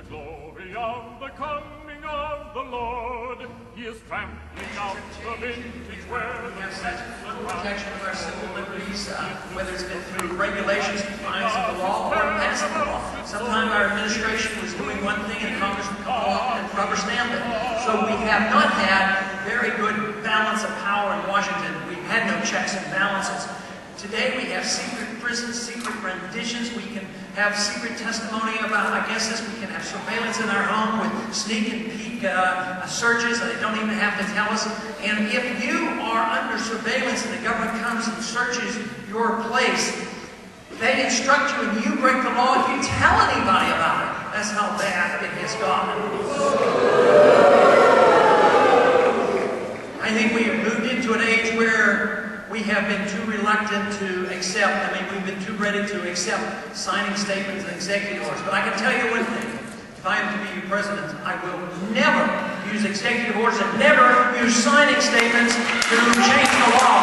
glory of the coming of the Lord. He is trampling out the vintage where we have such full protection of our civil liberties, whether it's been through regulations, compliance of the law, or passing the law. Sometimes our administration was doing one thing and Congress would come along and rubber stamp it. So we have not had very good balance of power in Washington. We've had no checks and balances. Today we have secret prisons, secret renditions. We can have secret testimony about, I guess this, we can have surveillance in our home with sneak and peek searches, and they don't even have to tell us. And if you are under surveillance and the government comes and searches your place, they instruct you and you break the law if you tell anybody about it. That's how bad it has gotten. I think we have moved into an age where we have been too reluctant to accept, we've been too ready to accept signing statements and executive orders. But I can tell you one thing. If I am to be your president, I will never use executive orders and never use signing statements to change the law.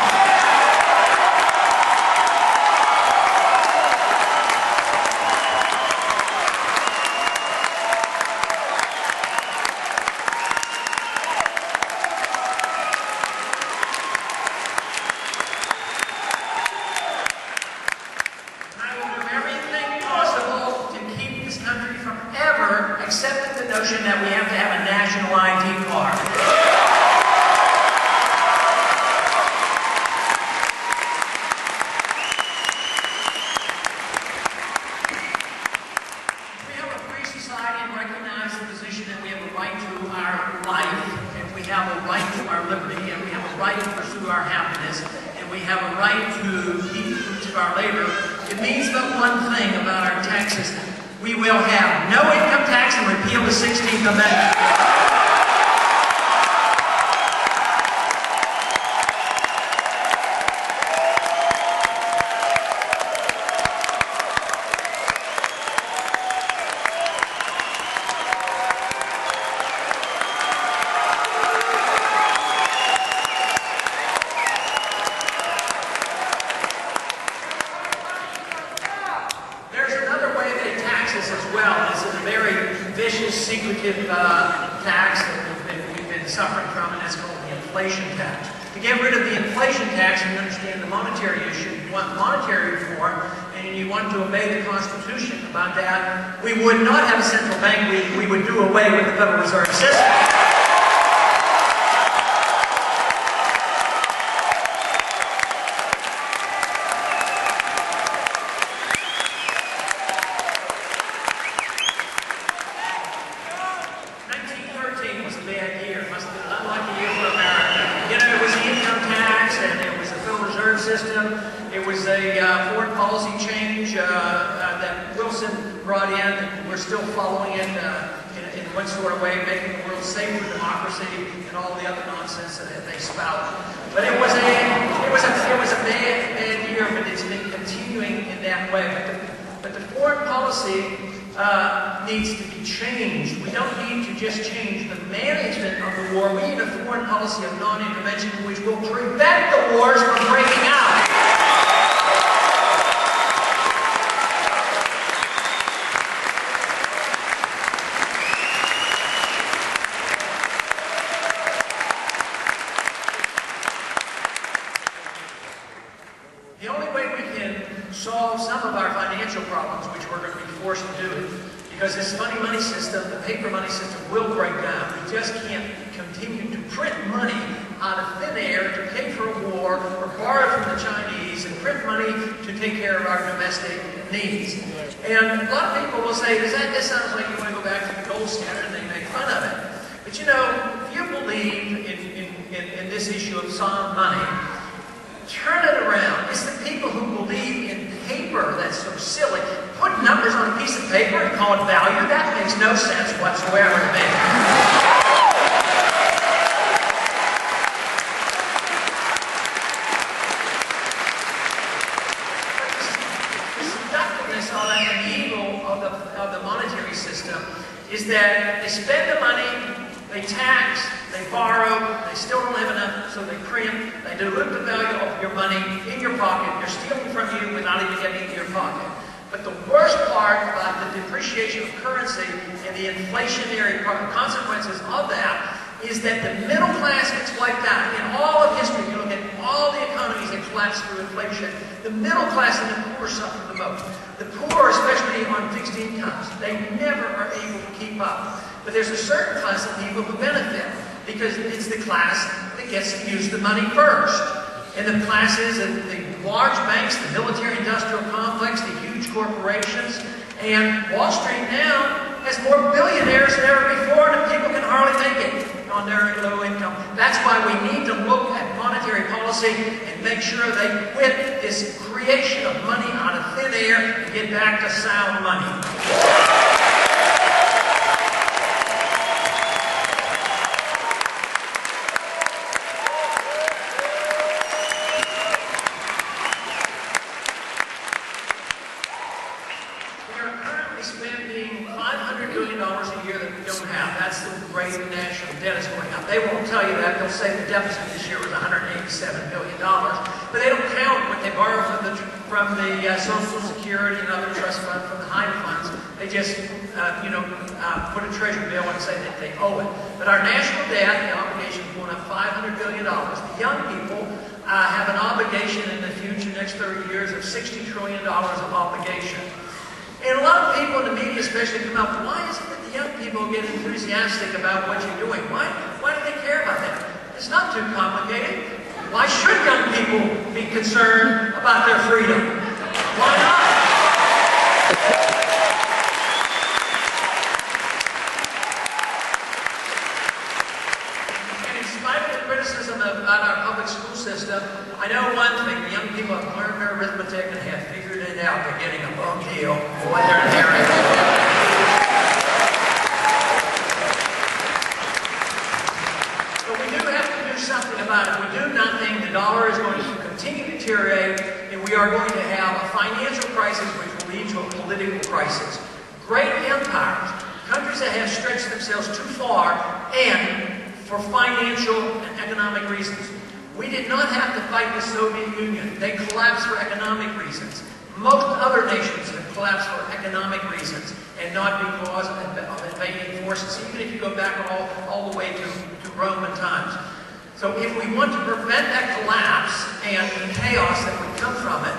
That we have to have a national ID card. We have a free society and recognize the position that we have a right to our life, and we have a right to our liberty, and we have a right to pursue our happiness, and we have a right to keep the fruits of our labor. It means but one thing about our tax system. We will have no income tax and repeal the 16th Amendment. As well. This is a very vicious, secretive tax that we've been suffering from, and that's called the inflation tax. To get rid of the inflation tax, you understand the monetary issue. You want monetary reform, and you want to obey the Constitution about that. We would not have a central bank. We would do away with the Federal Reserve System. System. It was a foreign policy change that Wilson brought in, and we're still following it in one sort of way, making the world safer, democracy, and all the other nonsense that they spout. But it was a bad year, but it's been continuing in that way. But the foreign policy needs to be changed. We don't need to just change the management of the war. We need a foreign policy of non-intervention which will prevent the wars from breaking out. The only way we can solve some of our financial problems, which we're going to be forced to do, because this funny money system, the paper money system, will break down. We just can't continue to print money out of thin air to pay for a war, or borrow from the Chinese and print money to take care of our domestic needs. And a lot of people will say, this sounds like you want to go back to the gold standard, and they make fun of it. But you know, if you believe in this issue of sound money, turn it around. It's the people who believe in paper that's so silly. Put numbers on a piece of paper and call it value. That makes no sense whatsoever to me. The seductiveness and the evil of the monetary system is that they spend the money, they tax, they borrow, they still don't have enough, so they print, they dilute the value of your money in your pocket, they're stealing from you without even getting into your pocket. But the worst part about the depreciation of currency and the inflationary consequences of that is that the middle class gets wiped out. In all of history, you look at all the economies that collapse through inflation, the middle class and the poor suffer the most. The poor, especially on fixed incomes, they never are able to keep up. But there's a certain class of people who benefit because it's the class that gets to use the money first. And the classes of the large banks, the military-industrial complex, the huge corporations, and Wall Street now has more billionaires than ever before, and people can hardly make it on their low income. That's why we need to look at monetary policy and make sure they quit this creation of money out of thin air and get back to sound money. Spending $500 billion a year that we don't have. That's the rate of national debt is going up. They won't tell you that. They'll say the deficit this year was $187 billion. But they don't count what they borrow from the Social Security and other trust funds, from the HIDE funds. They just, put a treasury bill and say that they owe it. But our national debt, the obligation is going up $500 billion. The young people have an obligation in the future, next 30 years, of $60 trillion of obligation. And a lot of people in the media especially come out, why is it that the young people get enthusiastic about what you're doing? Why do they care about that? It's not too complicated. Why should young people be concerned about their freedom? Why not? And in spite of the criticism about our public school system, I know one thing, the young people have learned their arithmetic and have figured it out. They're getting a bum deal for what they're inheriting. But we do have to do something about it. If we do nothing, the dollar is going to continue to deteriorate, and we are going to have a financial crisis which will lead to a political crisis. Great empires, countries that have stretched themselves too far, and for financial and economic reasons. We did not have to fight the Soviet Union. They collapsed for economic reasons. Most other nations have collapsed for economic reasons and not because of invading forces, even if you go back all the way to Roman times. So if we want to prevent that collapse and the chaos that would come from it,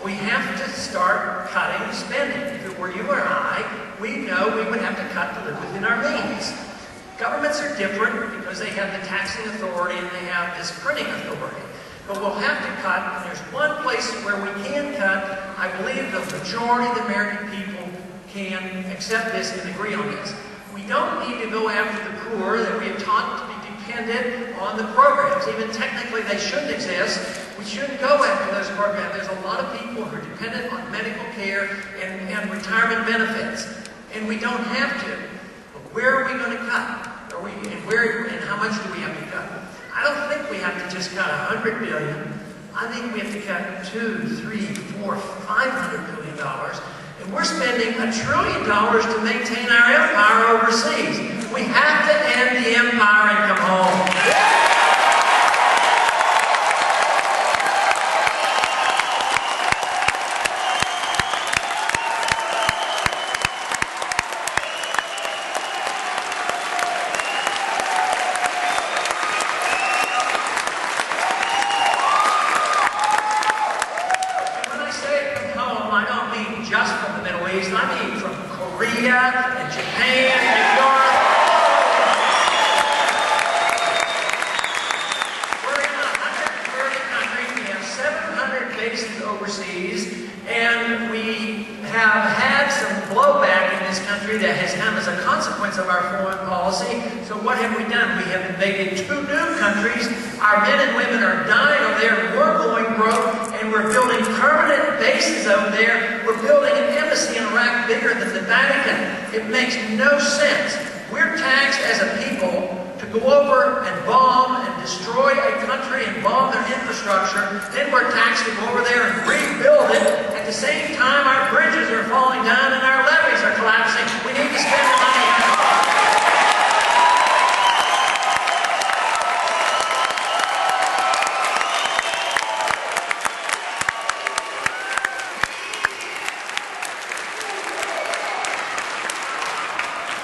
we have to start cutting spending. If it were you or I, we know we would have to cut to live within our means. Governments are different because they have the taxing authority and they have this printing authority. But we'll have to cut, and there's one place where we can cut. I believe the majority of the American people can accept this and agree on this. We don't need to go after the poor that we have taught to be dependent on the programs. Even technically they shouldn't exist. We shouldn't go after those programs. There's a lot of people who are dependent on medical care and retirement benefits. And we don't have to. But where are we going to cut? And how much do we have to cut? I don't think we have to just cut $100 billion. I think we have to cut $200, $300, $400, $500 billion. And we're spending $1 trillion to maintain our empire overseas. We have to end the empire and come home. Just from the Middle East, I mean from Korea and Japan and Europe. We're in 130 countries, we have 700 bases overseas, and we have had some blowback in this country that has come as a consequence of our foreign policy. So what have we done? We have invaded 2 new countries. Our men and women are dying over there, and we're going broke, and we're building permanent bases over there. We're building an embassy in Iraq bigger than the Vatican. It makes no sense. We're taxed as a people to go over and bomb and destroy a country and bomb their infrastructure. Then we're taxed to go over there and rebuild it. At the same time, our bridges are falling down and our levees are collapsing. We